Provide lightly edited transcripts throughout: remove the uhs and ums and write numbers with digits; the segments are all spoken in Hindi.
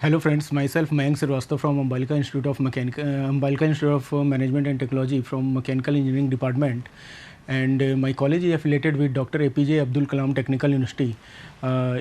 Hello friends, myself Mayank Srivastava from Ambalika Institute of Management and Technology from Mechanical Engineering Department, and my college is affiliated with Dr. APJ Abdul Kalam Technical University.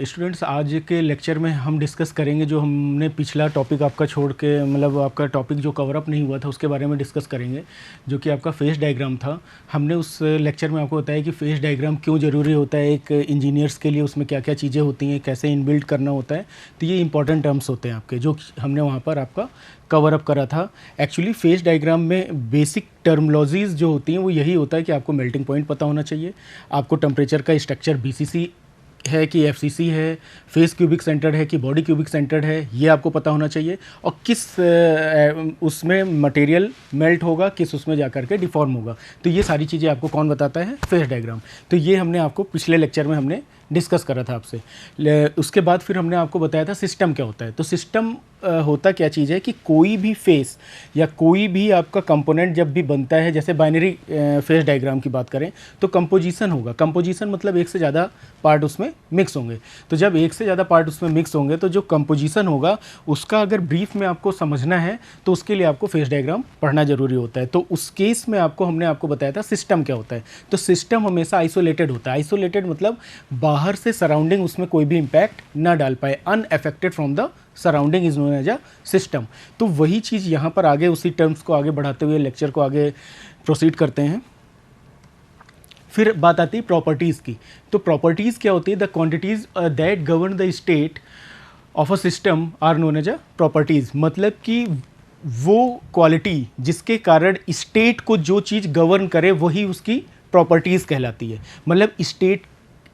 Students, आज के लेक्चर में हम डिस्कस करेंगे जो हमने पिछला टॉपिक आपका छोड़ के, मतलब आपका टॉपिक जो कवर अप नहीं हुआ था उसके बारे में डिस्कस करेंगे, जो कि आपका फेस डायग्राम था। हमने उस लेक्चर में आपको बताया कि फेस डायग्राम क्यों ज़रूरी होता है एक इंजीनियर्स के लिए, उसमें क्या क्या चीज़ें होती हैं, कैसे इनबिल्ड करना होता है। तो ये इंपॉर्टेंट टर्म्स होते हैं आपके, जो हमने वहाँ पर आपका कवर अप करा था। एक्चुअली फेस डायग्राम में बेसिक टर्मोलॉजीज़ जो होती हैं वो यही होता है कि आपको मेल्टिंग पॉइंट पता होना चाहिए, आपको टेम्परेचर का स्ट्रक्चर बीसीसी है कि एफसीसी है, फेस क्यूबिक सेंटर्ड है कि बॉडी क्यूबिक सेंटर्ड है, ये आपको पता होना चाहिए, और किस उसमें मटेरियल मेल्ट होगा, किस उसमें जाकर के डिफॉर्म होगा। तो ये सारी चीज़ें आपको कौन बताता है? Phase diagram. तो ये हमने आपको पिछले लेक्चर में हमने डिस्कस करा था आपसे। उसके बाद फिर हमने आपको बताया था सिस्टम क्या होता है। तो सिस्टम होता क्या चीज़ है कि कोई भी फेस या कोई भी आपका कंपोनेंट जब भी बनता है, जैसे बाइनरी फेस डायग्राम की बात करें तो कंपोजिशन होगा। कंपोजिशन मतलब एक से ज़्यादा पार्ट उसमें मिक्स होंगे। तो जब एक से ज़्यादा पार्ट उसमें मिक्स होंगे तो जो कंपोजिशन होगा उसका अगर ब्रीफ में आपको समझना है तो उसके लिए आपको फेस डायग्राम पढ़ना ज़रूरी होता है। तो उस केस में हमने आपको बताया था सिस्टम क्या होता है। तो सिस्टम हमेशा आइसोलेटेड होता है। आइसोलेटेड मतलब बाहर से सराउंडिंग उसमें कोई भी इम्पैक्ट ना डाल पाए, unaffected from the surrounding is known as a system. तो वही चीज़ यहाँ पर आगे उसी टर्म्स को आगे बढ़ाते हुए लेक्चर को आगे प्रोसीड करते हैं। फिर बात आती है प्रॉपर्टीज़ की। तो प्रॉपर्टीज़ क्या होती है? The quantities that govern the state of a system are known as a properties. मतलब कि वो क्वालिटी जिसके कारण स्टेट को जो चीज़ गवर्न करे वही उसकी प्रॉपर्टीज़ कहलाती है। मतलब स्टेट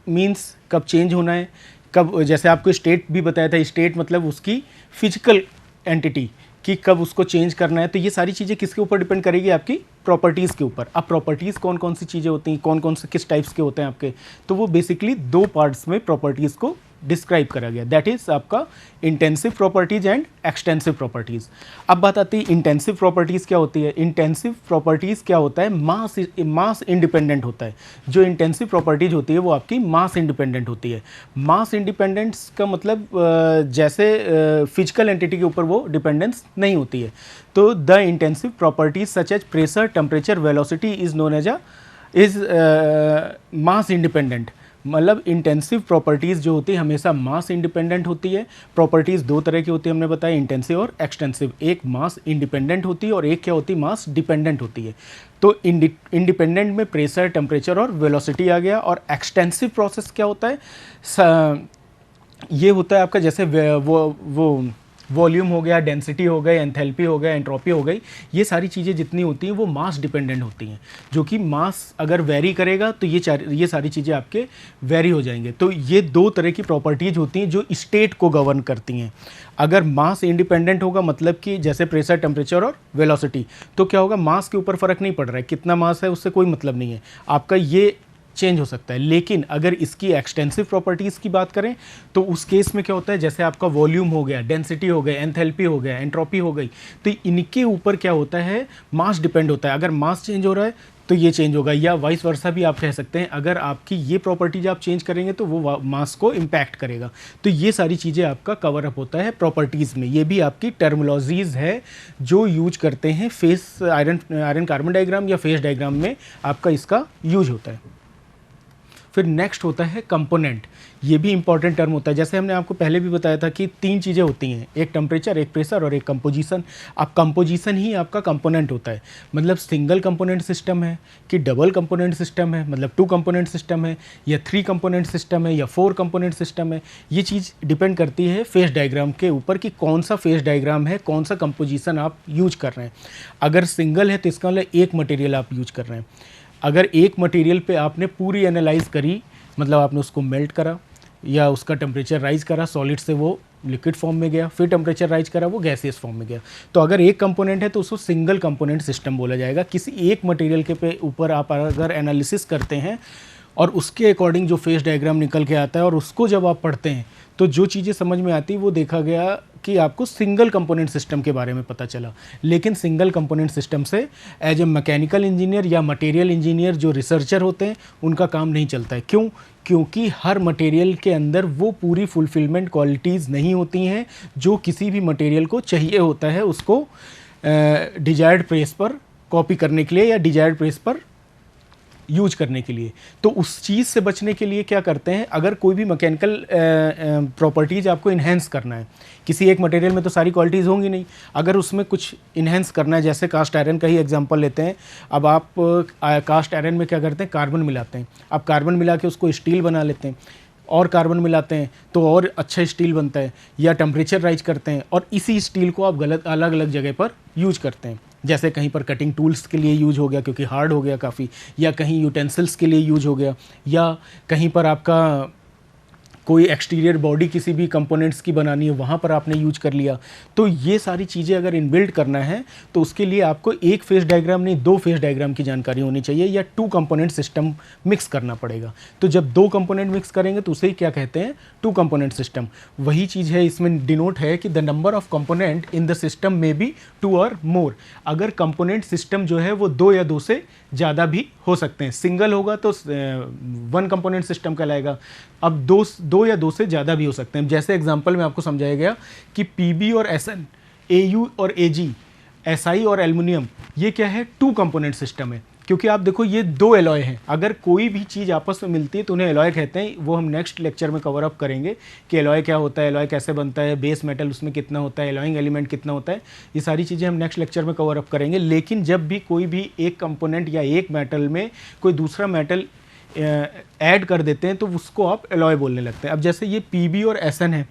मीन्स कब चेंज होना है, कब, जैसे आपको स्टेट भी बताया था, स्टेट मतलब उसकी फिजिकल एंटिटी कि कब उसको चेंज करना है। तो ये सारी चीज़ें किसके ऊपर डिपेंड करेगी? आपकी प्रॉपर्टीज़ के ऊपर। अब प्रॉपर्टीज़ कौन कौन सी चीज़ें होती हैं, कौन कौन से किस टाइप्स के होते हैं आपके, तो वो बेसिकली दो पार्ट्स में प्रॉपर्टीज़ को डिस्क्राइब करा गया। दैट इज़ आपका intensive properties and extensive properties. अब बात आती है इंटेंसिव प्रॉपर्टीज़ क्या होती है। इंटेंसिव प्रॉपर्टीज़ क्या होता है? मास इंडिपेंडेंट होता है। जो इंटेंसिव प्रॉपर्टीज़ होती है वो आपकी मास इंडिपेंडेंट होती है। मास इंडिपेंडेंस का मतलब जैसे फिजिकल एंटिटी के ऊपर वो डिपेंडेंस नहीं होती है। तो the intensive properties such as pressure, temperature, velocity is known as mass independent. मतलब इंटेंसिव प्रॉपर्टीज़ जो होती है हमेशा मास इंडिपेंडेंट होती है। प्रॉपर्टीज़ दो तरह की होती है, हमने बताया, इंटेंसिव और एक्सटेंसिव। एक मास इंडिपेंडेंट होती है और एक क्या होती है? मास डिपेंडेंट होती है। तो इंडिपेंडेंट में प्रेशर, टेम्परेचर और वेलोसिटी आ गया। और एक्सटेंसिव प्रोसेस क्या होता है? ये होता है आपका जैसे वो वॉल्यूम हो गया, डेंसिटी हो गई, एंथैल्पी हो गया, एंट्रोपी हो गई। ये सारी चीज़ें जितनी होती हैं वो मास डिपेंडेंट होती हैं। जो कि मास अगर वेरी करेगा तो ये सारी चीज़ें आपके वेरी हो जाएंगे। तो ये दो तरह की प्रॉपर्टीज़ होती हैं जो स्टेट को गवर्न करती हैं। अगर मास इंडिपेंडेंट होगा मतलब कि जैसे प्रेशर, टेम्परेचर और वेलोसिटी, तो क्या होगा? मास के ऊपर फ़र्क नहीं पड़ रहा है, कितना मास है उससे कोई मतलब नहीं है, आपका ये चेंज हो सकता है। लेकिन अगर इसकी एक्सटेंसिव प्रॉपर्टीज़ की बात करें तो उस केस में क्या होता है? जैसे आपका वॉल्यूम हो गया, डेंसिटी हो गया, एंथैल्पी हो गया, एंट्रोपी हो गई, तो इनके ऊपर क्या होता है? मास डिपेंड होता है। अगर मास चेंज हो रहा है तो ये चेंज होगा, या वाइस वर्सा भी आप कह सकते हैं। अगर आपकी ये प्रॉपर्टीज आप चेंज करेंगे तो वो मास को इम्पैक्ट करेगा। तो ये सारी चीज़ें आपका कवर अप होता है प्रॉपर्टीज़ में। ये भी आपकी टर्मिनोलॉजीज़ है जो यूज करते हैं फेस आयरन कार्बन डायग्राम या फेस डायग्राम में आपका इसका यूज होता है। फिर नेक्स्ट होता है कंपोनेंट। ये भी इंपॉर्टेंट टर्म होता है। जैसे हमने आपको पहले भी बताया था कि तीन चीज़ें होती हैं, एक टेम्परेचर, एक प्रेशर और एक कंपोजिशन। अब कंपोजिशन ही आपका कंपोनेंट होता है। मतलब सिंगल कंपोनेंट सिस्टम है कि डबल कंपोनेंट सिस्टम है, मतलब 2 कंपोनेंट सिस्टम है या 3 कंपोनेंट सिस्टम है या 4 कंपोनेंट सिस्टम है। ये चीज़ डिपेंड करती है फेस डायग्राम के ऊपर कि कौन सा फेस डायग्राम है, कौन सा कंपोजिशन आप यूज कर रहे हैं। अगर सिंगल है तो इसका मतलब एक मटेरियल आप यूज कर रहे हैं। अगर एक मटेरियल पे आपने पूरी एनालाइज करी, मतलब आपने उसको मेल्ट करा या उसका टेम्परेचर राइज करा, सॉलिड से वो लिक्विड फॉर्म में गया, फिर टेम्परेचर राइज करा, वो गैसियस फॉर्म में गया। तो अगर एक कंपोनेंट है तो उसको सिंगल कंपोनेंट सिस्टम बोला जाएगा। किसी एक मटेरियल के पे ऊपर आप अगर एनालिसिस करते हैं और उसके अकॉर्डिंग जो फेस डायग्राम निकल के आता है और उसको जब आप पढ़ते हैं तो जो चीज़ें समझ में आती वो देखा गया कि आपको सिंगल कंपोनेंट सिस्टम के बारे में पता चला, लेकिन सिंगल कंपोनेंट सिस्टम से एज ए मैकेनिकल इंजीनियर या मटेरियल इंजीनियर जो रिसर्चर होते हैं उनका काम नहीं चलता है। क्यों? क्योंकि हर मटेरियल के अंदर वो पूरी फुलफिलमेंट क्वालिटीज़ नहीं होती हैं जो किसी भी मटेरियल को चाहिए होता है उसको डिजायर्ड प्रेस पर कॉपी करने के लिए या डिजायर्ड प्रेस पर यूज करने के लिए। तो उस चीज़ से बचने के लिए क्या करते हैं, अगर कोई भी मैकेनिकल प्रॉपर्टीज़ आपको इन्हेंस करना है, किसी एक मटेरियल में तो सारी क्वालिटीज़ होंगी नहीं, अगर उसमें कुछ इन्हेंस करना है, जैसे कास्ट आयरन का ही एग्जांपल लेते हैं। अब आप कास्ट आयरन में क्या करते हैं, कार्बन मिलाते हैं। अब कार्बन मिला के उसको स्टील बना लेते हैं, और कार्बन मिलाते हैं तो और अच्छा स्टील बनता है, या टेम्परेचर राइज करते हैं और इसी स्टील को आप गलत अलग अलग जगह पर यूज करते हैं। जैसे कहीं पर कटिंग टूल्स के लिए यूज हो गया क्योंकि हार्ड हो गया काफ़ी, या कहीं यूटेंसिल्स के लिए यूज हो गया, या कहीं पर आपका कोई एक्सटीरियर बॉडी किसी भी कंपोनेंट्स की बनानी है वहाँ पर आपने यूज कर लिया। तो ये सारी चीज़ें अगर इनबिल्ड करना है तो उसके लिए आपको एक फेस डायग्राम नहीं, दो फेस डायग्राम की जानकारी होनी चाहिए, या टू कंपोनेंट सिस्टम मिक्स करना पड़ेगा। तो जब दो कंपोनेंट मिक्स करेंगे तो उसे ही क्या कहते हैं, टू कंपोनेंट सिस्टम। वही चीज़ है इसमें डिनोट है कि the number of component in the system में बी टू और मोर। अगर कंपोनेंट सिस्टम जो है वो दो या दो से ज़्यादा भी हो सकते हैं। सिंगल होगा तो वन कंपोनेंट सिस्टम कहलाएगा। अब दो या दो से ज़्यादा भी हो सकते हैं। जैसे एग्जांपल में आपको समझाया गया कि पीबी और एसएन, एयू और एजी, एसआई और एल्युमिनियम, ये क्या है, टू कंपोनेंट सिस्टम है। क्योंकि आप देखो ये दो एलॉय हैं, अगर कोई भी चीज़ आपस में मिलती है तो उन्हें एलॉय कहते हैं। वो हम नेक्स्ट लेक्चर में कवर अप करेंगे कि एलॉय क्या होता है, एलॉय कैसे बनता है, बेस मेटल उसमें कितना होता है, एलॉइंग एलिमेंट कितना होता है, ये सारी चीज़ें हम नेक्स्ट लेक्चर में कवर अप करेंगे। लेकिन जब भी कोई भी एक कंपोनेंट या एक मेटल में कोई दूसरा मेटल ऐड कर देते हैं तो उसको आप एलॉय बोलने लगते हैं। अब जैसे ये पीबी और एसएन है,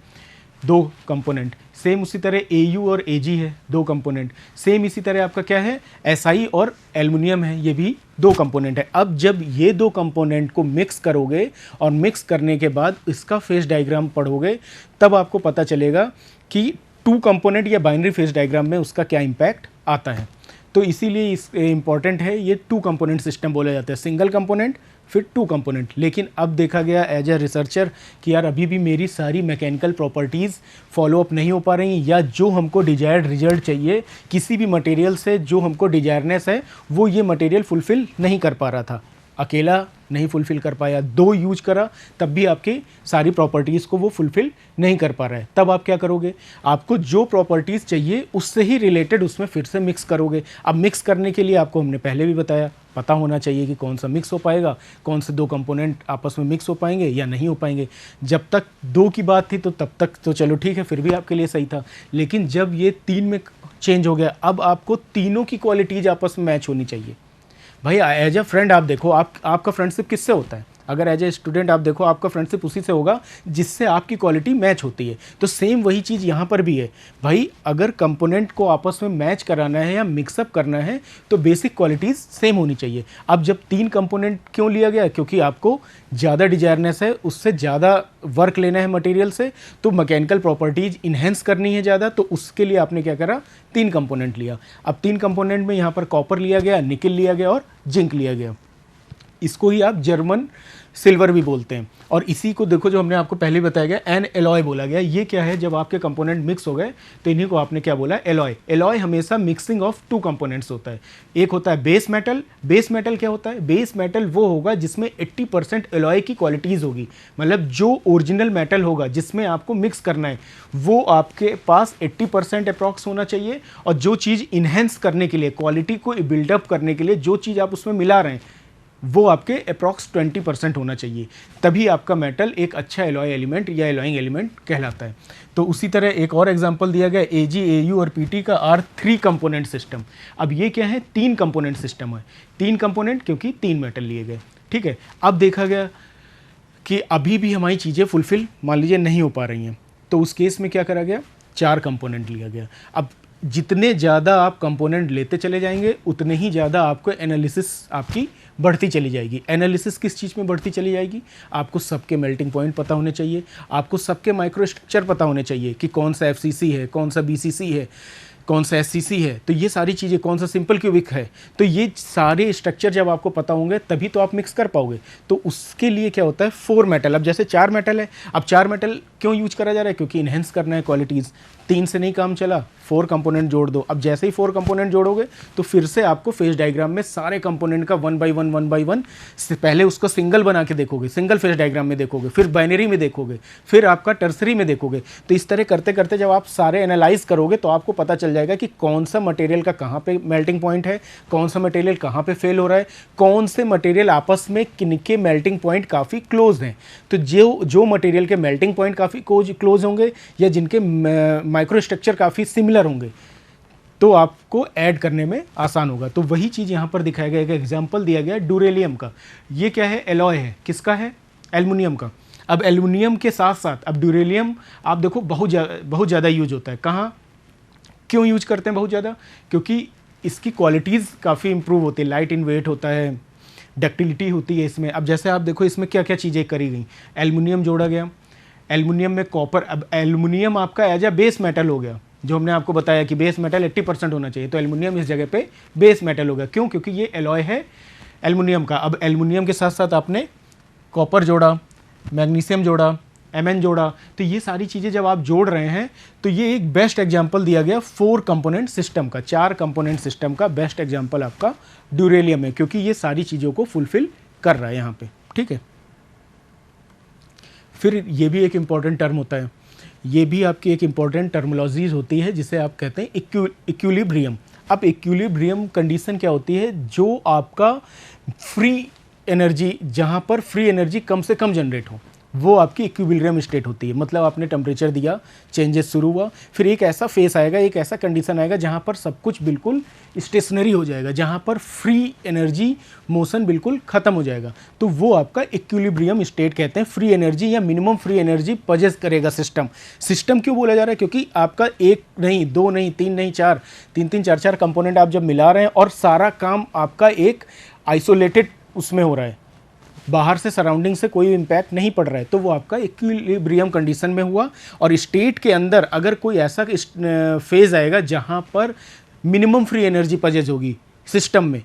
दो कंपोनेंट, सेम उसी तरह एयू और एजी है, दो कंपोनेंट, सेम इसी तरह आपका क्या है, एसआई और एल्युमिनियम है, ये भी दो कंपोनेंट है। अब जब ये दो कंपोनेंट को मिक्स करोगे और मिक्स करने के बाद इसका फेस डायग्राम पढ़ोगे तब आपको पता चलेगा कि टू कंपोनेंट या बाइनरी फेस डायग्राम में उसका क्या इम्पैक्ट आता है। तो इसीलिए इस इम्पॉर्टेंट है, ये टू कंपोनेंट सिस्टम बोला जाता है, सिंगल कंपोनेंट फिर टू कंपोनेंट। लेकिन अब देखा गया एज ए रिसर्चर कि यार अभी भी मेरी सारी मैकेनिकल प्रॉपर्टीज़ फॉलो अप नहीं हो पा रही, या जो हमको डिजायर्ड रिजल्ट चाहिए किसी भी मटेरियल से, जो हमको डिजायरनेस है वो ये मटेरियल फुलफ़िल नहीं कर पा रहा था। अकेला नहीं फुलफ़िल कर पाया, दो यूज करा तब भी आपकी सारी प्रॉपर्टीज़ को वो फुलफ़िल नहीं कर पा रहा है। तब आप क्या करोगे, आपको जो प्रॉपर्टीज़ चाहिए उससे ही रिलेटेड उसमें फिर से मिक्स करोगे। अब मिक्स करने के लिए आपको हमने पहले भी बताया, पता होना चाहिए कि कौन सा मिक्स हो पाएगा, कौन से दो कंपोनेंट आपस में मिक्स हो पाएंगे या नहीं हो पाएंगे। जब तक दो की बात थी तो तब तक तो चलो ठीक है, फिर भी आपके लिए सही था। लेकिन जब ये तीन में चेंज हो गया, अब आपको तीनों की क्वालिटीज़ आपस में मैच होनी चाहिए। भाई एज ए फ्रेंड आप देखो, आपका फ्रेंडशिप किससे होता है, अगर एज ए स्टूडेंट आप देखो आपका फ्रेंडशिप उसी से होगा जिससे आपकी क्वालिटी मैच होती है। तो सेम वही चीज़ यहाँ पर भी है भाई, अगर कंपोनेंट को आपस में मैच कराना है या मिक्सअप करना है तो बेसिक क्वालिटीज़ सेम होनी चाहिए। अब जब तीन कंपोनेंट क्यों लिया गया, क्योंकि आपको ज़्यादा डिजायरनेस है, उससे ज़्यादा वर्क लेना है मटेरियल से, तो मैकेनिकल प्रॉपर्टीज़ इन्हेंस करनी है ज़्यादा, तो उसके लिए आपने क्या करा, तीन कंपोनेंट लिया। अब तीन कंपोनेंट में यहाँ पर कॉपर लिया गया, निकल लिया गया और जिंक लिया गया। इसको ही आप जर्मन सिल्वर भी बोलते हैं। और इसी को देखो जो हमने आपको पहले बताया गया एन एलॉय बोला गया। ये क्या है, जब आपके कंपोनेंट मिक्स हो गए तो इन्हीं को आपने क्या बोला, एलॉय। एलॉय हमेशा मिक्सिंग ऑफ टू कंपोनेंट्स होता है। एक होता है बेस मेटल। बेस मेटल क्या होता है, बेस मेटल वो होगा जिसमें 80% एलॉय की क्वालिटीज़ होगी, मतलब जो ओरिजिनल मेटल होगा जिसमें आपको मिक्स करना है वो आपके पास 80% अप्रॉक्स होना चाहिए। और जो चीज़ इन्हेंस करने के लिए, क्वालिटी को बिल्डअप करने के लिए जो चीज़ आप उसमें मिला रहे हैं वो आपके अप्रॉक्स 20% होना चाहिए, तभी आपका मेटल एक अच्छा एलॉय एलिमेंट या एलॉइंग एलिमेंट कहलाता है। तो उसी तरह एक और एग्जांपल दिया गया एजी, एयू और पीटी का आर 3 कंपोनेंट सिस्टम। अब ये क्या है, 3 कंपोनेंट सिस्टम है। 3 कंपोनेंट क्योंकि 3 मेटल लिए गए, ठीक है। अब देखा गया कि अभी भी हमारी चीज़ें फुलफिल मान लीजिए नहीं हो पा रही हैं, तो उस केस में क्या करा गया, 4 कंपोनेंट लिया गया। अब जितने ज़्यादा आप कंपोनेंट लेते चले जाएंगे उतने ही ज़्यादा आपको एनालिसिस आपकी बढ़ती चली जाएगी। एनालिसिस किस चीज़ में बढ़ती चली जाएगी, आपको सबके मेल्टिंग पॉइंट पता होने चाहिए, आपको सबके माइक्रो स्ट्रक्चर पता होने चाहिए कि कौन सा एफसीसी है, कौन सा बीसीसी है, कौन सा एससीसी है, तो ये सारी चीज़ें, कौन सा सिंपल क्यूबिक है, तो ये सारे स्ट्रक्चर जब आपको पता होंगे तभी तो आप मिक्स कर पाओगे। तो उसके लिए क्या होता है, 4 मेटल। अब जैसे 4 मेटल है, अब 4 मेटल क्यों यूज करा जा रहा है, क्योंकि इन्हेंस करना है क्वालिटीज़। 3 से नहीं काम चला, 4 कंपोनेंट जोड़ दो। अब जैसे ही 4 कंपोनेंट जोड़ोगे तो फिर से आपको फेज डायग्राम में सारे कंपोनेंट का 1 बाई 1 से पहले उसको सिंगल बना के देखोगे, सिंगल फेज डायग्राम में देखोगे, फिर बाइनरी में देखोगे, फिर आपका टर्सरी में देखोगे। तो इस तरह करते करते जब आप सारे एनालाइज करोगे तो आपको पता चल जाएगा कि कौन सा मटेरियल का कहाँ पे मेल्टिंग पॉइंट है, कौन सा मटेरियल कहाँ पे फेल हो रहा है, कौन से मटेरियल आपस में किनके मेल्टिंग पॉइंट काफ़ी क्लोज हैं। तो जो मटेरियल के मेल्टिंग पॉइंट काफ़ी क्लोज होंगे या जिनके माइक्रो स्ट्रक्चर काफ़ी सिमिलर होंगे तो आपको ऐड करने में आसान होगा। तो वही चीज़ यहाँ पर दिखाया गया, एक एग्जाम्पल दिया गया ड्यूरेलियम का। ये क्या है, एलॉय है, किसका है, एल्युमिनियम का। अब एल्युमिनियम के साथ साथ अब ड्यूरेलियम आप देखो बहुत ज़्यादा यूज होता है। कहाँ, क्यों यूज करते हैं बहुत ज़्यादा, क्योंकि इसकी क्वालिटीज़ काफ़ी इंप्रूव होती है, लाइट इन वेट होता है, डक्टिलिटी होती है इसमें। अब जैसे आप देखो इसमें क्या क्या चीज़ें करी गई, एल्युमिनियम जोड़ा गया, एल्युमिनियम में कॉपर। अब एल्युमिनियम आपका एज अ बेस मेटल हो गया, जो हमने आपको बताया कि बेस मेटल 80% होना चाहिए, तो एल्युमिनियम इस जगह पे बेस मेटल हो गया। क्यों, क्योंकि ये एलॉय है एल्युमिनियम का। अब एल्युमिनियम के साथ साथ आपने कॉपर जोड़ा, मैग्नीशियम जोड़ा, Mn जोड़ा, तो ये सारी चीज़ें जब आप जोड़ रहे हैं तो ये एक बेस्ट एग्जाम्पल दिया गया 4 कंपोनेंट सिस्टम का, 4 कंपोनेंट सिस्टम का बेस्ट एग्जाम्पल आपका ड्यूरेलियम है, क्योंकि ये सारी चीज़ों को फुलफिल कर रहा है यहाँ पे। ठीक है, फिर ये भी एक इम्पॉर्टेंट टर्म होता है, ये भी आपकी एक इम्पॉर्टेंट टर्मोलॉजीज होती है जिसे आप कहते हैं इक्विलिब्रियम। अब इक्विलिब्रियम कंडीशन क्या होती है, जो आपका फ्री एनर्जी, जहाँ पर फ्री एनर्जी कम से कम जनरेट हो, वो आपकी इक्विलिब्रियम स्टेट होती है। मतलब आपने टेम्परेचर दिया, चेंजेस शुरू हुआ, फिर एक ऐसा फेस आएगा, एक ऐसा कंडीशन आएगा जहाँ पर सब कुछ बिल्कुल स्टेशनरी हो जाएगा, जहाँ पर फ्री एनर्जी मोशन बिल्कुल ख़त्म हो जाएगा, तो वो आपका इक्विलिब्रियम स्टेट कहते हैं। फ्री एनर्जी या मिनिमम फ्री एनर्जी पजेस करेगा सिस्टम। सिस्टम क्यों बोला जा रहा है, क्योंकि आपका एक नहीं, दो नहीं, तीन नहीं, चार, तीन चार कंपोनेंट आप जब मिला रहे हैं और सारा काम आपका एक आइसोलेटेड उसमें हो रहा है, बाहर से सराउंडिंग से कोई इम्पैक्ट नहीं पड़ रहा है, तो वो आपका इक्विलिब्रियम कंडीशन में हुआ। और स्टेट के अंदर अगर कोई ऐसा फेज आएगा जहाँ पर मिनिमम फ्री एनर्जी पजेज होगी सिस्टम में,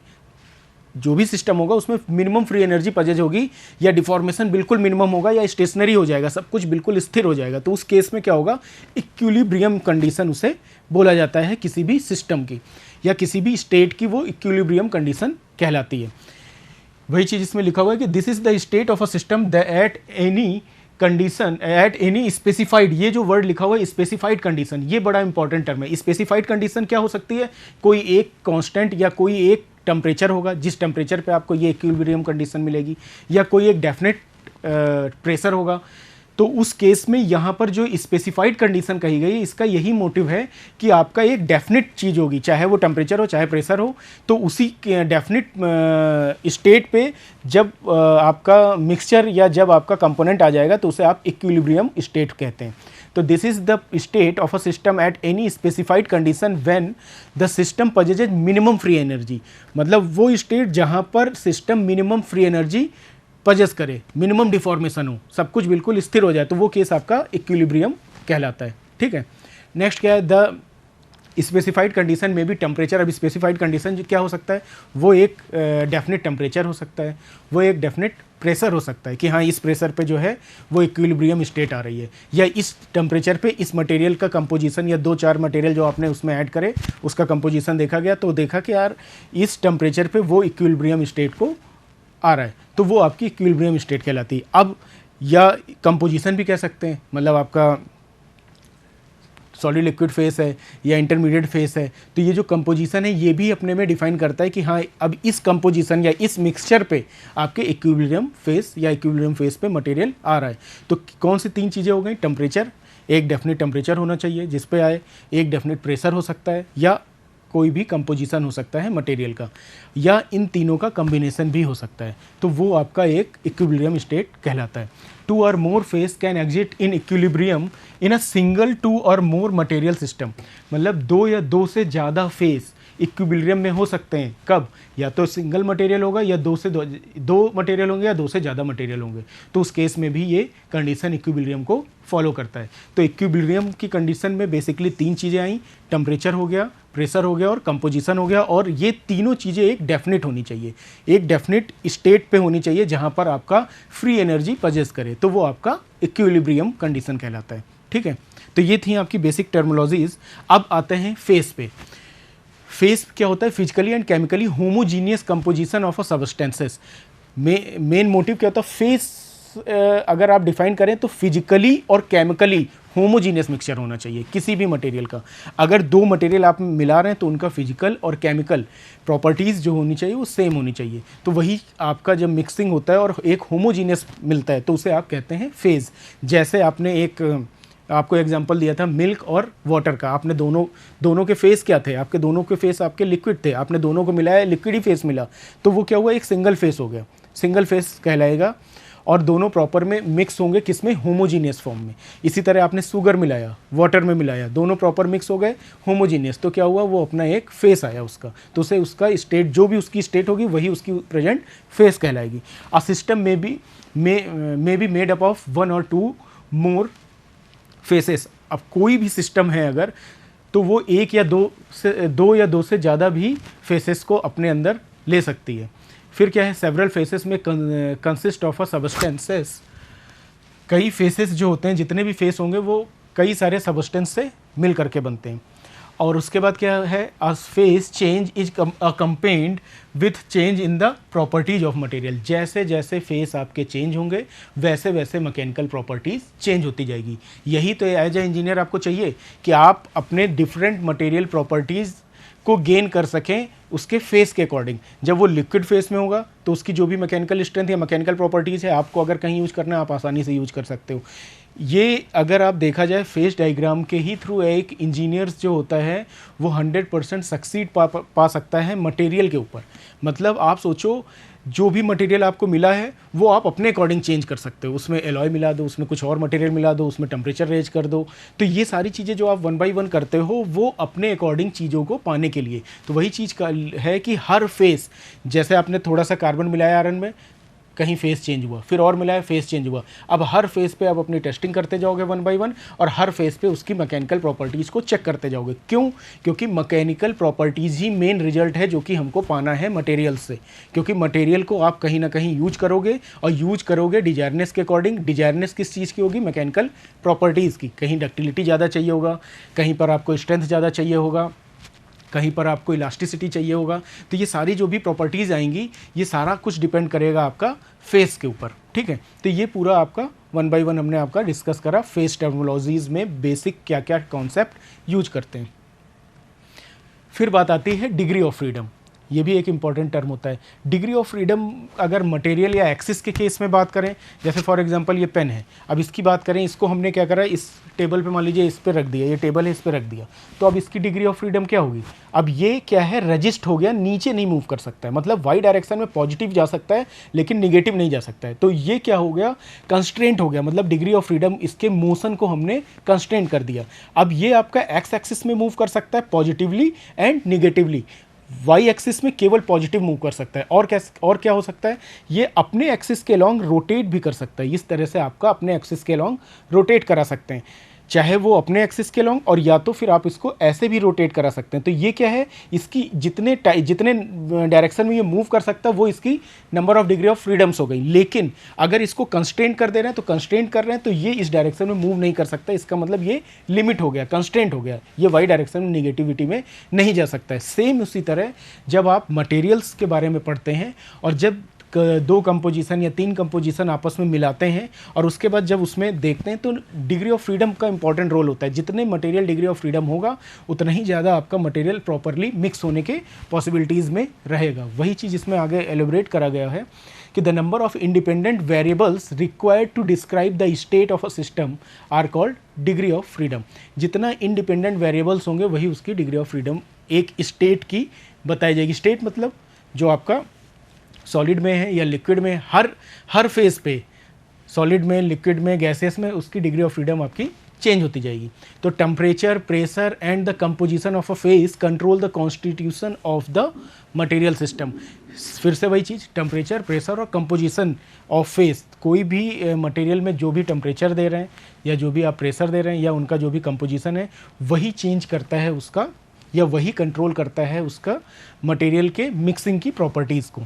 जो भी सिस्टम होगा उसमें मिनिमम फ्री एनर्जी पजेज होगी, या डिफॉर्मेशन बिल्कुल मिनिमम होगा, या स्टेशनरी हो जाएगा, सब कुछ बिल्कुल स्थिर हो जाएगा, तो उस केस में क्या होगा, इक्विलिब्रियम कंडीशन उसे बोला जाता है किसी भी सिस्टम की या किसी भी स्टेट की, वो इक्विलिब्रियम कंडीशन कहलाती है। वही चीज़ इसमें लिखा हुआ है कि this is the state of a system that at any condition at any specified, ये जो वर्ड लिखा हुआ है स्पेसिफाइड कंडीशन, ये बड़ा इंपॉर्टेंट टर्म है। स्पेसिफाइड कंडीशन क्या हो सकती है, कोई एक कांस्टेंट या कोई एक टेम्परेचर होगा, जिस टेम्परेचर पे आपको ये इक्विलिब्रियम कंडीशन मिलेगी, या कोई एक डेफिनेट प्रेशर होगा। तो उस केस में यहाँ पर जो स्पेसिफाइड कंडीशन कही गई, इसका यही मोटिव है कि आपका एक डेफिनेट चीज़ होगी, चाहे वो टेम्परेचर हो चाहे प्रेशर हो, तो उसी डेफिनेट स्टेट पे जब आपका मिक्सचर या जब आपका कंपोनेंट आ जाएगा तो उसे आप इक्विलिब्रियम स्टेट कहते हैं। तो this is the state of a system at any specified condition when the system possesses minimum free energy, मतलब वो स्टेट जहाँ पर system minimum free energy possess करे, मिनिमम डिफॉर्मेशन हो, सब कुछ बिल्कुल स्थिर हो जाए, तो वो केस आपका इक्विलिब्रियम कहलाता है। ठीक है, नेक्स्ट क्या है, द स्पेसिफाइड कंडीशन में भी टेम्परेचर। अब स्पेसिफाइड कंडीशन क्या हो सकता है, वो एक डेफिनेट टेम्परेचर हो सकता है, वो एक डेफिनेट प्रेशर हो सकता है कि हाँ इस प्रेशर पे जो है वो इक्विलिब्रियम स्टेट आ रही है, या इस टेम्परेचर पे इस मटेरियल का कंपोजिशन या 2-4 मटेरियल जो आपने उसमें ऐड करे उसका कंपोजिशन देखा गया, तो देखा कि यार इस टेम्परेचर पे वो इक्विलिब्रियम स्टेट को आ रहा है, तो वो आपकी इक्विलिब्रियम स्टेट कहलाती है। अब या कंपोजिशन भी कह सकते हैं, मतलब आपका सॉलिड लिक्विड फेस है या इंटरमीडिएट फेस है, तो ये जो कंपोजिशन है ये भी अपने में डिफाइन करता है कि हाँ अब इस कंपोजिशन या इस मिक्सचर पे आपके इक्विलिब्रियम फेस या इक्विलिब्रियम फेस पे मटेरियल आ रहा है। तो कौन सी 3 चीज़ें हो गई, टेम्परेचर, एक डेफिनेट टेम्परेचर होना चाहिए जिस पे आए, एक डेफिनेट प्रेशर हो सकता है, या कोई भी कंपोजिशन हो सकता है मटेरियल का, या इन तीनों का कॉम्बिनेशन भी हो सकता है, तो वो आपका एक इक्विलिब्रियम स्टेट कहलाता है। 2 or more phase can exist in equilibrium in a single 2 or more material system, मतलब 2 या 2 से ज़्यादा फेस इक्विलिब्रियम में हो सकते हैं। कब? या तो सिंगल मटेरियल होगा या दो मटेरियल होंगे या दो से ज़्यादा मटेरियल होंगे, तो उस केस में भी ये कंडीशन इक्विलिब्रियम को फॉलो करता है। तो इक्विलिब्रियम की कंडीशन में बेसिकली 3 चीज़ें आई, टेम्परेचर हो गया, प्रेशर हो गया और कंपोजिशन हो गया, और ये तीनों चीज़ें एक डेफिनेट होनी चाहिए, एक डेफिनेट स्टेट पे होनी चाहिए जहाँ पर आपका फ्री एनर्जी पजेस करे, तो वो आपका इक्विलिब्रियम कंडीशन कहलाता है। ठीक है, तो ये थी आपकी बेसिक टर्मिनोलॉजीज। अब आते हैं फेस पे। फेस क्या होता है? Physically and chemically homogeneous composition of a substances. Main motive क्या होता है? फेस अगर आप डिफाइन करें तो फिजिकली और केमिकली होमोजीनियस मिक्सचर होना चाहिए किसी भी मटेरियल का। अगर दो मटेरियल आप मिला रहे हैं तो उनका फिजिकल और केमिकल प्रॉपर्टीज़ जो होनी चाहिए वो सेम होनी चाहिए। तो वही आपका जब मिक्सिंग होता है और एक होमोजीनियस मिलता है तो उसे आप कहते हैं फेज़। जैसे आपने आपको एग्जांपल दिया था मिल्क और वाटर का, आपने दोनों के फेस क्या थे? आपके दोनों के फेस आपके लिक्विड थे, आपने दोनों को मिलाया, लिक्विड ही फेस मिला, तो वो क्या हुआ? एक सिंगल फेस हो गया, सिंगल फेस कहलाएगा। और दोनों प्रॉपर में मिक्स होंगे, किसमें? होमोजीनियस फॉर्म में। इसी तरह आपने शुगर मिलाया, वाटर में मिलाया, दोनों प्रॉपर मिक्स हो गए होमोजीनियस, तो क्या हुआ? वो अपना एक फेस आया उसका, तो उसे उसका स्टेट, जो भी उसकी स्टेट होगी वही उसकी प्रेजेंट फेस कहलाएगी। अ सिस्टम में बी मेड अप ऑफ 1 और 2 मोर फेसेस। अब कोई भी सिस्टम है अगर, तो वो एक या दो से ज़्यादा भी फेसेस को अपने अंदर ले सकती है। फिर क्या है? सेवरल फेसेस में कंसिस्ट ऑफ अ सबस्टेंसेस। कई फेसेस जो होते हैं, जितने भी फेस होंगे वो कई सारे सबस्टेंस से मिल करके बनते हैं। और उसके बाद क्या है? अ face change is accompanied with change in the properties of material. जैसे जैसे फेस आपके चेंज होंगे वैसे वैसे मैकेनिकल प्रॉपर्टीज़ चेंज होती जाएगी। यही तो एज ए इंजीनियर आपको चाहिए कि आप अपने डिफरेंट मटेरियल प्रॉपर्टीज़ को गेन कर सकें उसके फेस के अकॉर्डिंग। जब वो लिक्विड फेस में होगा तो उसकी जो भी मैकेनिकल स्ट्रेंथ या मैकेनिकल प्रॉपर्टीज़ है, आपको अगर कहीं यूज करना है आप आसानी से यूज कर सकते हो। ये अगर आप देखा जाए फेस डायग्राम के ही थ्रू, एक इंजीनियर्स जो होता है वो 100% सक्सीड पा सकता है मटेरियल के ऊपर। मतलब आप सोचो, जो भी मटेरियल आपको मिला है वो आप अपने अकॉर्डिंग चेंज कर सकते हो। उसमें एलॉय मिला दो, उसमें कुछ और मटेरियल मिला दो, उसमें टेम्परेचर रेज कर दो। तो ये सारी चीज़ें जो आप 1 बाई 1 करते हो वो अपने अकॉर्डिंग चीज़ों को पाने के लिए। तो वही चीज़ का है कि हर फेस, जैसे आपने थोड़ा सा कार्बन मिलाया आयरन में, कहीं फेस चेंज हुआ, फिर और मिलाया, फेस चेंज हुआ। अब हर फेस पे आप अपनी टेस्टिंग करते जाओगे 1 बाई 1 और हर फेस पे उसकी मैकेनिकल प्रॉपर्टीज़ को चेक करते जाओगे। क्यों? क्योंकि मैकेनिकल प्रॉपर्टीज़ ही मेन रिजल्ट है जो कि हमको पाना है मटेरियल से। क्योंकि मटेरियल को आप कहीं ना कहीं यूज करोगे और यूज करोगे डिजायरनेस के अकॉर्डिंग। डिजायरनेस किस चीज़ की होगी? मैकेनिकल प्रॉपर्टीज़ की। कहीं डक्टिलिटी ज़्यादा चाहिए होगा, कहीं पर आपको स्ट्रेंथ ज़्यादा चाहिए होगा, कहीं पर आपको इलास्टिसिटी चाहिए होगा। तो ये सारी जो भी प्रॉपर्टीज़ आएंगी ये सारा कुछ डिपेंड करेगा आपका फेस के ऊपर। ठीक है, तो ये पूरा आपका 1 बाई 1 हमने आपका डिस्कस करा फेस टर्मिनोलॉजीज़ में बेसिक क्या क्या कॉन्सेप्ट यूज करते हैं। फिर बात आती है डिग्री ऑफ फ्रीडम। ये भी एक इंपॉर्टेंट टर्म होता है। डिग्री ऑफ फ्रीडम अगर मटेरियल या एक्सिस के केस में बात करें, जैसे फॉर एग्जांपल ये पेन है, अब इसकी बात करें, इसको हमने क्या करा, इस टेबल पे मान लीजिए इस पे रख दिया, ये टेबल है इस पे रख दिया, तो अब इसकी डिग्री ऑफ फ्रीडम क्या होगी? अब ये क्या है? रजिस्ट हो गया, नीचे नहीं मूव कर सकता है। मतलब वाई डायरेक्शन में पॉजिटिव जा सकता है लेकिन निगेटिव नहीं जा सकता है। तो ये क्या हो गया? कंस्ट्रेंट हो गया। मतलब डिग्री ऑफ फ्रीडम, इसके मोशन को हमने कंस्ट्रेंट कर दिया। अब ये आपका एक्स एक्सिस में मूव कर सकता है positively and negatively, Y axis में केवल पॉजिटिव मूव कर सकता है। और क्या हो सकता है? ये अपने एक्सिस के अलॉन्ग रोटेट भी कर सकता है। इस तरह से आपका अपने एक्सिस के अलॉन्ग रोटेट करा सकते हैं, चाहे वो अपने एक्सिस के अलॉन्ग, और या तो फिर आप इसको ऐसे भी रोटेट करा सकते हैं। तो ये क्या है? इसकी जितने डायरेक्शन में ये मूव कर सकता है वो इसकी number of degree of freedoms हो गई। लेकिन अगर इसको कंस्ट्रेंट कर दे रहे हैं, तो कंस्ट्रेंट कर रहे हैं तो ये इस डायरेक्शन में मूव नहीं कर सकता। इसका मतलब ये लिमिट हो गया, कंस्ट्रेंट हो गया, ये वाई डायरेक्शन में निगेटिविटी में नहीं जा सकता है। सेम उसी तरह जब आप मटेरियल्स के बारे में पढ़ते हैं और जब 2 कंपोजिशन या 3 कंपोजिशन आपस में मिलाते हैं और उसके बाद जब उसमें देखते हैं तो डिग्री ऑफ फ्रीडम का इंपॉर्टेंट रोल होता है। जितने मटेरियल डिग्री ऑफ फ्रीडम होगा उतना ही ज़्यादा आपका मटेरियल प्रॉपरली मिक्स होने के पॉसिबिलिटीज़ में रहेगा। वही चीज़ इसमें आगे एलिब्रेट करा गया है कि the number of independent variables required to describe the state of a system are called degree of freedom. जितना इंडिपेंडेंट वेरिएबल्स होंगे वही उसकी डिग्री ऑफ फ्रीडम एक स्टेट की बताई जाएगी। स्टेट मतलब जो आपका सॉलिड में है या लिक्विड में, हर फेज पे, सॉलिड में, लिक्विड में, गैसेस में, उसकी डिग्री ऑफ फ्रीडम आपकी चेंज होती जाएगी। तो temperature, pressure and the composition of a face control the constitution of the material system. फिर से वही चीज़, टेम्परेचर, प्रेशर और कंपोजिशन ऑफ फेस। कोई भी मटेरियल में जो भी टेम्परेचर दे रहे हैं या जो भी आप प्रेशर दे रहे हैं या उनका जो भी कंपोजिशन है, वही चेंज करता है उसका, या वही कंट्रोल करता है उसका मटेरियल के मिक्सिंग की प्रॉपर्टीज़ को।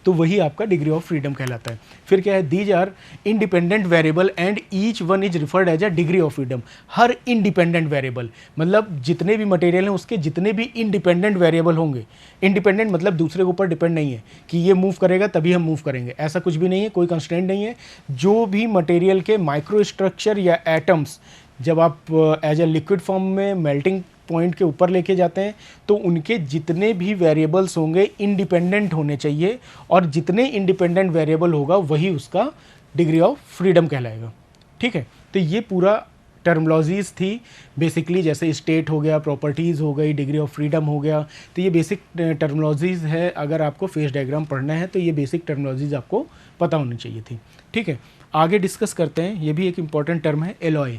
तो वही आपका डिग्री ऑफ फ्रीडम कहलाता है। फिर क्या है, these are independent variable and each one is referred as a degree of freedom. हर इंडिपेंडेंट वेरिएबल मतलब जितने भी मटेरियल हैं उसके जितने भी इंडिपेंडेंट वेरिएबल होंगे, इंडिपेंडेंट मतलब दूसरे के ऊपर डिपेंड नहीं है कि ये मूव करेगा तभी हम मूव करेंगे, ऐसा कुछ भी नहीं है, कोई कंस्ट्रेंट नहीं है। जो भी मटेरियल के माइक्रो स्ट्रक्चर या एटम्स जब आप एज ए लिक्विड फॉर्म में मेल्टिंग पॉइंट के ऊपर लेके जाते हैं तो उनके जितने भी वेरिएबल्स होंगे इंडिपेंडेंट होने चाहिए, और जितने इंडिपेंडेंट वेरिएबल होगा वही उसका डिग्री ऑफ फ्रीडम कहलाएगा। ठीक है, तो ये पूरा टर्मोलॉजीज़ थी बेसिकली, जैसे स्टेट हो गया, प्रॉपर्टीज़ हो गई, डिग्री ऑफ फ्रीडम हो गया। तो ये बेसिक टर्मोलॉजीज़ है। अगर आपको फेस डायग्राम पढ़ना है तो ये बेसिक टर्मोलॉजीज़ आपको पता होनी चाहिए थी। ठीक है, आगे डिस्कस करते हैं। ये भी एक इम्पॉर्टेंट टर्म है, एलॉय।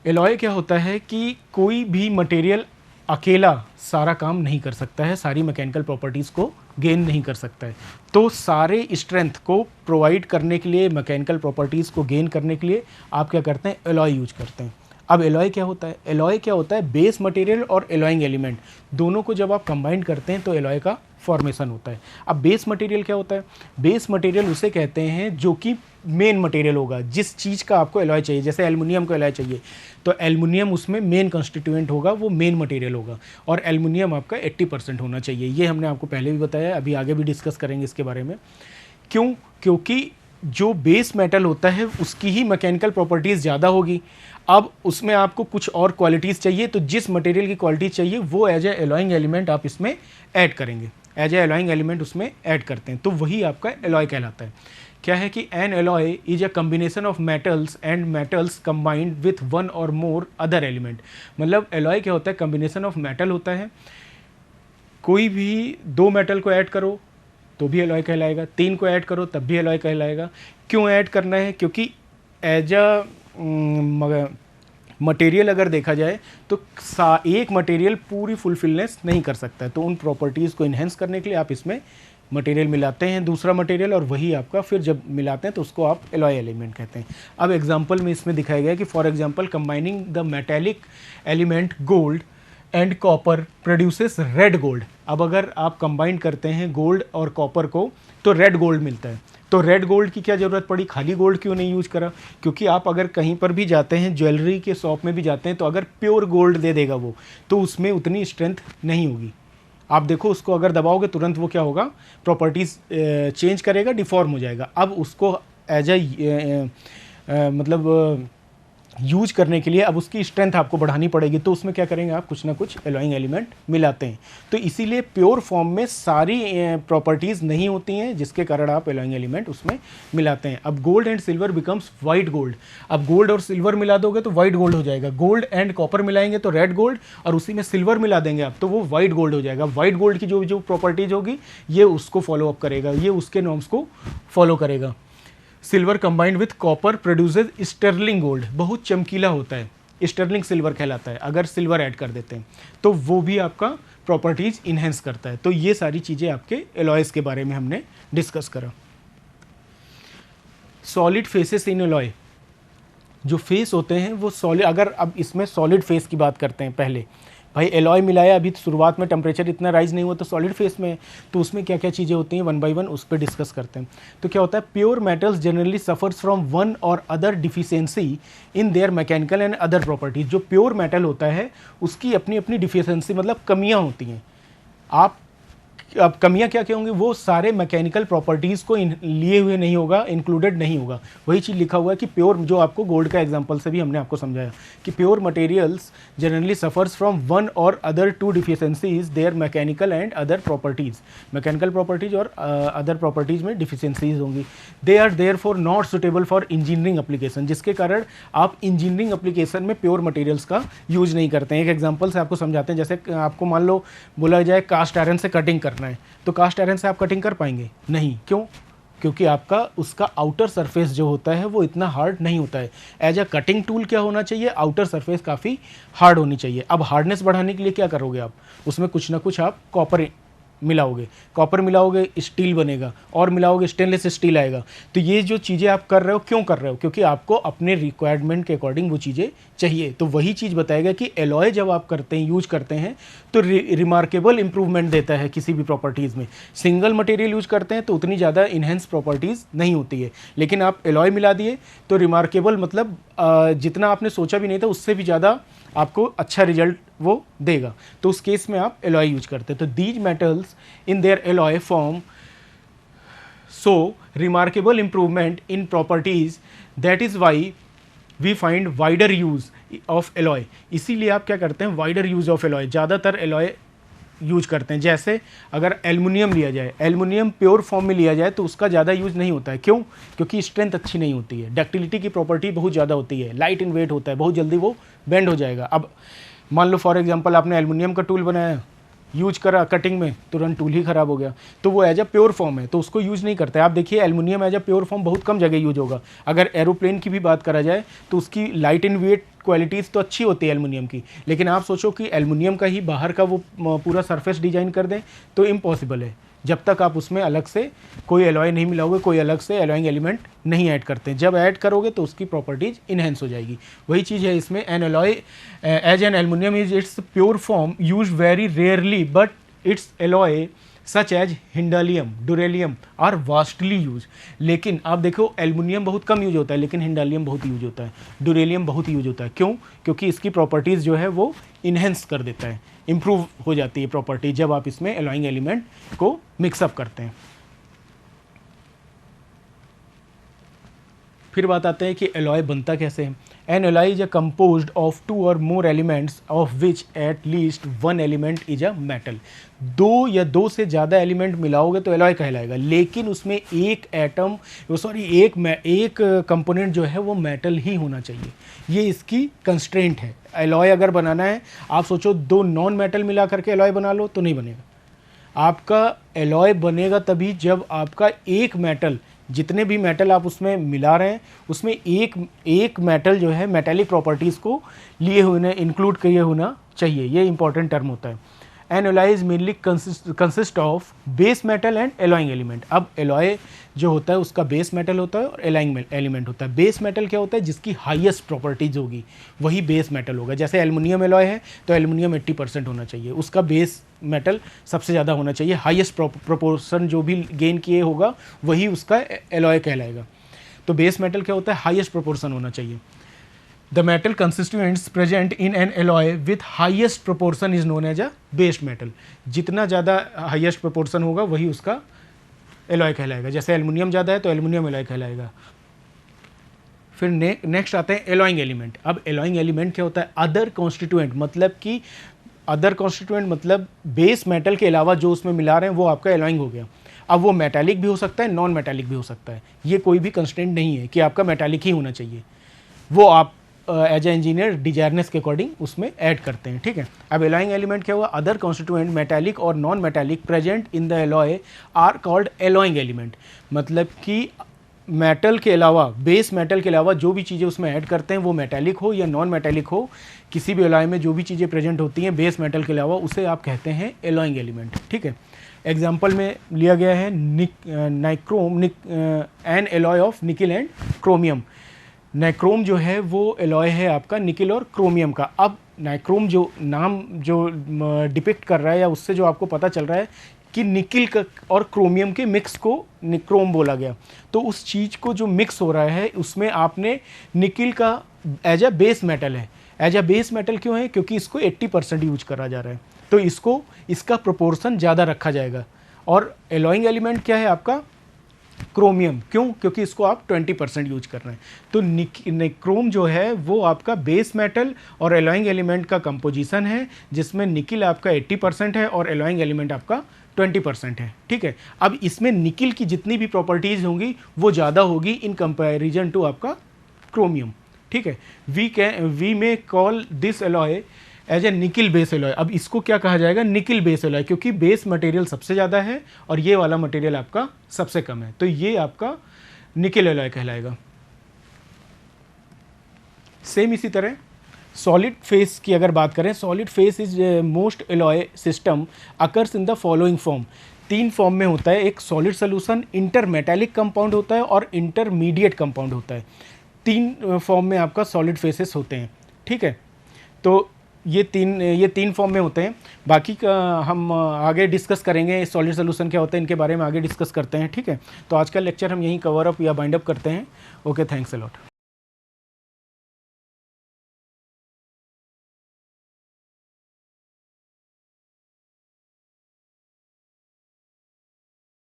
एलॉय क्या होता है कि कोई भी मटेरियल अकेला सारा काम नहीं कर सकता है, सारी मैकेनिकल प्रॉपर्टीज़ को गेन नहीं कर सकता है। तो सारे स्ट्रेंथ को प्रोवाइड करने के लिए, मैकेनिकल प्रॉपर्टीज़ को गेन करने के लिए आप क्या करते हैं, एलॉय यूज करते हैं। अब एलॉय क्या होता है, एलॉय क्या होता है, बेस मटेरियल और एलॉइंग एलिमेंट दोनों को जब आप कंबाइन करते हैं तो एलॉय का फॉर्मेशन होता है। अब बेस मटेरियल क्या होता है, बेस मटेरियल उसे कहते हैं जो कि मेन मटेरियल होगा, जिस चीज़ का आपको एलॉय चाहिए। जैसे एल्युमिनियम को एलॉय चाहिए तो एल्युमिनियम उसमें मेन कंस्टिट्यूएंट होगा, वो मेन मटेरियल होगा, और एल्युमिनियम आपका 80% होना चाहिए। ये हमने आपको पहले भी बताया, अभी आगे भी डिस्कस करेंगे इसके बारे में। क्यों? क्योंकि जो बेस मेटल होता है उसकी ही मैकेनिकल प्रॉपर्टीज़ ज़्यादा होगी। अब उसमें आपको कुछ और क्वालिटीज़ चाहिए, तो जिस मटेरियल की क्वालिटी चाहिए वो एज ए एलॉइंग एलिमेंट आप इसमें ऐड करेंगे, एज ए एलॉइंग एलिमेंट उसमें ऐड करते हैं, तो वही आपका एलॉय कहलाता है। क्या है कि N alloy is a combination of metals and metals combined with one और मोर अदर एलिमेंट। मतलब एलॉय क्या होता है, कम्बिनेशन ऑफ मेटल होता है। कोई भी दो मेटल को ऐड करो तो भी एलॉय कहलाएगा, तीन को ऐड करो तब भी एलॉय कहलाएगा। क्यों ऐड करना है, क्योंकि एज अ मटेरियल अगर देखा जाए तो एक मटेरियल पूरी फुलफिलनेस नहीं कर सकता है, तो उन प्रॉपर्टीज़ को इन्हेंस करने के लिए आप इसमें मटेरियल मिलाते हैं, दूसरा मटेरियल, और वही आपका फिर जब मिलाते हैं तो उसको आप एलॉय एलिमेंट कहते हैं। अब एग्जांपल में इसमें दिखाया गया है कि for example combining the metallic element gold and copper produces red gold. अब अगर आप कंबाइन करते हैं गोल्ड और कॉपर को तो रेड गोल्ड मिलता है। तो रेड गोल्ड की क्या ज़रूरत पड़ी, खाली गोल्ड क्यों नहीं यूज करा? क्योंकि आप अगर कहीं पर भी जाते हैं, ज्वेलरी के शॉप में भी जाते हैं, तो अगर प्योर गोल्ड दे देगा वो, तो उसमें उतनी स्ट्रेंथ नहीं होगी। आप देखो उसको अगर दबाओगे तुरंत वो क्या होगा, प्रॉपर्टीज़ चेंज करेगा, डिफॉर्म हो जाएगा। अब उसको एज ए मतलब यूज करने के लिए अब उसकी स्ट्रेंथ आपको बढ़ानी पड़ेगी, तो उसमें क्या करेंगे आप, कुछ ना कुछ एलॉइंग एलिमेंट मिलाते हैं। तो इसीलिए प्योर फॉर्म में सारी प्रॉपर्टीज़ नहीं होती हैं, जिसके कारण आप एलॉइंग एलिमेंट उसमें मिलाते हैं। अब gold and silver becomes white gold. अब गोल्ड और सिल्वर मिला दोगे तो वाइट गोल्ड हो जाएगा। गोल्ड एंड कॉपर मिलाएंगे तो रेड गोल्ड, और उसी में सिल्वर मिला देंगे आप तो वो वाइट गोल्ड हो जाएगा। वाइट गोल्ड की जो जो प्रॉपर्टीज होगी ये उसको फॉलो अप करेगा, ये उसके नॉर्म्स को फॉलो करेगा। Silver combined with copper produces sterling gold, बहुत चमकीला होता है, स्टर्लिंग सिल्वर कहलाता है। अगर सिल्वर ऐड कर देते हैं तो वो भी आपका प्रॉपर्टीज इन्हेंस करता है। तो ये सारी चीज़ें आपके एलॉयज के बारे में हमने डिस्कस करा। सॉलिड फेसेस इन एलॉय, जो फेस होते हैं वो सॉलिड, अगर अब इसमें सॉलिड फेस की बात करते हैं, पहले भाई एलॉय मिलाया, अभी शुरुआत में टेम्परेचर इतना राइज नहीं हुआ तो सॉलिड फेस में, तो उसमें क्या क्या चीज़ें होती हैं वन बाय वन उस पर डिस्कस करते हैं। तो क्या होता है, pure metals generally suffers from one or other deficiency in their mechanical and other properties. जो प्योर मेटल होता है उसकी अपनी अपनी डिफिशियंसी मतलब कमियाँ होती हैं। अब कमियां क्या क्या होंगी, वो सारे मैकेनिकल प्रॉपर्टीज़ को लिए हुए नहीं होगा, इंक्लूडेड नहीं होगा। वही चीज़ लिखा हुआ है कि प्योर, जो आपको गोल्ड का एग्जांपल से भी हमने आपको समझाया कि pure materials generally suffers from one or other two deficiencies their mechanical and other properties. Mechanical properties और अदर प्रॉपर्टीज़ में डिफिशियंसीज होंगी। They are therefore not suitable for engineering application, जिसके कारण आप इंजीनियरिंग एप्लीकेशन में प्योर मटेरियल्स का यूज नहीं करते हैं। एक एग्जाम्पल से आपको समझाते हैं, जैसे आपको मान लो बोला जाए कास्ट आयरन से कटिंग करना है, तो कास्ट आयरन से आप कटिंग कर पाएंगे नहीं, क्यों? क्योंकि आपका उसका आउटर सरफेस जो होता है वो इतना हार्ड नहीं होता है। एज अ कटिंग टूल क्या होना चाहिए, आउटर सरफेस काफ़ी हार्ड होनी चाहिए। अब हार्डनेस बढ़ाने के लिए क्या करोगे आप, उसमें कुछ ना कुछ आप कॉपर मिलाओगे, कॉपर मिलाओगे स्टील बनेगा, और मिलाओगे स्टेनलेस स्टील आएगा। तो ये जो चीज़ें आप कर रहे हो क्यों कर रहे हो, क्योंकि आपको अपने रिक्वायरमेंट के अकॉर्डिंग वो चीज़ें चाहिए। तो वही चीज़ बताएगा कि एलॉय जब आप करते हैं, यूज करते हैं, तो रिमार्केबल इंप्रूवमेंट देता है किसी भी प्रॉपर्टीज़ में। सिंगल मटेरियल यूज करते हैं तो उतनी ज़्यादा इन्हेंस प्रॉपर्टीज़ नहीं होती है, लेकिन आप एलॉय मिला दिए तो रिमार्केबल मतलब जितना आपने सोचा भी नहीं था उससे भी ज़्यादा आपको अच्छा रिजल्ट वो देगा। तो उस केस में आप एलॉय यूज करते हैं। तो these metals in their alloy form so remarkable improvement in properties, that is why we find wider use of alloy. इसीलिए आप क्या करते हैं, वाइडर यूज ऑफ एलॉय, ज़्यादातर एलॉय यूज करते हैं। जैसे अगर एल्युमिनियम लिया जाए, एल्युमिनियम प्योर फॉर्म में लिया जाए तो उसका ज़्यादा यूज नहीं होता है। क्यों? क्योंकि स्ट्रेंथ अच्छी नहीं होती है, डक्टिलिटी की प्रॉपर्टी बहुत ज़्यादा होती है, लाइट इन वेट होता है, बहुत जल्दी वो बेंड हो जाएगा। अब मान लो फॉर एग्जांपल आपने एल्युमिनियम का टूल बनाया, यूज करा कटिंग में, तुरंत टूल ही खराब हो गया। तो वो एज अ प्योर फॉर्म है तो उसको यूज नहीं करते। आप देखिए aluminium as a pure form बहुत कम जगह यूज होगा। अगर एरोप्लेन की भी बात करा जाए तो उसकी लाइट इन वेट क्वालिटीज़ तो अच्छी होती है एल्युमिनियम की, लेकिन आप सोचो कि एल्युमिनियम का ही बाहर का वो पूरा सरफेस डिजाइन कर दें तो इम्पॉसिबल है, जब तक आप उसमें अलग से कोई एलॉय नहीं मिलाओगे, कोई अलग से एलॉइंग एलिमेंट नहीं ऐड करते हैं। जब ऐड करोगे तो उसकी प्रॉपर्टीज इनहेंस हो जाएगी। वही चीज़ है इसमें, an alloy as an aluminium is its pure form use very rarely, but its alloy such as Hindalium, duralumin are vastly use. लेकिन आप देखो एल्युमिनियम बहुत कम यूज होता है, लेकिन हिंडालियम बहुत यूज होता है, डुरेलियम बहुत यूज होता है। क्यों? क्योंकि इसकी प्रॉपर्टीज़ जो है वो इन्हेंस कर देता है, इंप्रूव हो जाती है प्रॉपर्टी जब आप इसमें एलॉइंग एलिमेंट को मिक्सअप करते हैं। फिर बात आते हैं कि एलॉय बनता कैसे है। N alloy is a composed of 2 और more elements of which at least 1 element is a metal. 2 या 2 से ज़्यादा एलिमेंट मिलाओगे तो एलॉय कहलाएगा, लेकिन उसमें एक एटम एक कंपोनेंट जो है वो मेटल ही होना चाहिए। ये इसकी कंस्ट्रेंट है। एलॉय अगर बनाना है, आप सोचो 2 नॉन मेटल मिला करके एलॉय बना लो तो नहीं बनेगा। आपका एलॉय बनेगा तभी जब आपका एक मेटल, जितने भी मेटल आप उसमें मिला रहे हैं उसमें एक मेटल जो है मेटेलिक प्रॉपर्टीज़ को लिए हुए इंक्लूड किए होना चाहिए। ये इंपॉर्टेंट टर्म होता है। N alloy is mainly consist of base metal and alloying element. अब एलॉय जो होता है उसका बेस मेटल होता है और एलॉइंग एलिमेंट होता है। बेस मेटल क्या होता है? जिसकी हाईएस्ट प्रॉपर्टीज होगी वही बेस मेटल होगा। जैसे एल्युमिनियम एलॉय है तो एल्युमिनियम 80% होना चाहिए, उसका बेस मेटल सबसे ज़्यादा होना चाहिए। हाईएस्ट प्रोपोर्शन जो भी गेन किए होगा वही उसका एलॉय कहलाएगा। तो बेस मेटल क्या होता है? हाईएस्ट प्रोपोर्शन होना चाहिए। The metal constituents present in an alloy with highest proportion is known as a base metal। जितना ज़्यादा highest proportion होगा वही उसका एलॉय कहलाएगा। जैसे एल्युमिनियम ज़्यादा है तो एल्युमिनियम एलॉय कहलाएगा। फिर नेक्स्ट आते हैं एलॉइंग एलिमेंट। अब एलॉइंग एलिमेंट क्या होता है? अदर कॉन्स्टिट्यूएंट, मतलब कि अदर कॉन्स्टिट्यूएंट मतलब बेस मेटल के अलावा जो उसमें मिला रहे हैं वो आपका एलॉइंग हो गया। अब वो मेटालिक भी हो सकता है, नॉन मेटालिक भी हो सकता है। ये कोई भी कंस्टेंट नहीं है कि आपका मेटालिक ही होना चाहिए, वो आप एज ए इंजीनियर डिजायरनेस के अकॉर्डिंग उसमें ऐड करते हैं। ठीक है। अब एलॉइंग एलिमेंट क्या हुआ? अदर कॉन्स्टिट्यूएंट मेटालिक और non metallic present in the alloy are called alloying element. मतलब कि मेटल के अलावा, बेस मेटल के अलावा जो भी चीज़ें उसमें ऐड करते हैं वो मेटालिक हो या नॉन मेटालिक हो, किसी भी एलॉय में जो भी चीज़ें प्रेजेंट होती हैं बेस मेटल के अलावा उसे आप कहते हैं एलॉइंग एलिमेंट। ठीक है। एग्जाम्पल में लिया गया है nichrome, an alloy of nickel and chromium. Nichrome जो है वो एलॉय है आपका निकिल और क्रोमियम का। अब नाइक्रोम जो नाम जो डिपिक्ट कर रहा है या उससे जो आपको पता चल रहा है कि निकिल का और क्रोमियम के मिक्स को निक्रोम बोला गया। तो उस चीज़ को जो मिक्स हो रहा है उसमें आपने निकिल का एज अ बेस मेटल है। एज अ बेस मेटल क्यों है? क्योंकि इसको 80% यूज करा जा रहा है, तो इसका प्रोपोर्शन ज़्यादा रखा जाएगा। और एलॉइंग एलिमेंट क्या है आपका? क्रोमियम। क्यों? क्योंकि इसको आप 20% यूज कर रहे हैं। तो निक्रोम जो है वो आपका बेस मेटल और एलॉइंग एलिमेंट का कंपोजिशन है, जिसमें निकिल आपका 80% है और एलॉइंग एलिमेंट आपका 20% है। ठीक है। अब इसमें निकिल की जितनी भी प्रॉपर्टीज होंगी वो ज़्यादा होगी इन कंपैरिजन टू आपका क्रोमियम। ठीक है। We may call this alloy as a nickel base alloy. अब इसको क्या कहा जाएगा, निकिल बेस एलॉय, क्योंकि बेस मटेरियल सबसे ज़्यादा है और ये वाला मटेरियल आपका सबसे कम है, तो ये आपका निकिल एलॉय कहलाएगा। सेम इसी तरह सॉलिड फेस की अगर बात करें, solid phase is most alloy system occurs in the following form. 3 form में होता है, एक solid solution, inter metallic compound होता है और इंटरमीडिएट कंपाउंड होता है। 3 फॉर्म में आपका सॉलिड फेसेस होते हैं, ठीक है। तो ये तीन फॉर्म में होते हैं। बाकी का हम आगे डिस्कस करेंगे, सॉलिड सोल्यूशन क्या होता है इनके बारे में आगे डिस्कस करते हैं, ठीक है। तो आज का लेक्चर हम यहीं कवर अप या बाइंड अप करते हैं। Okay, thanks a lot.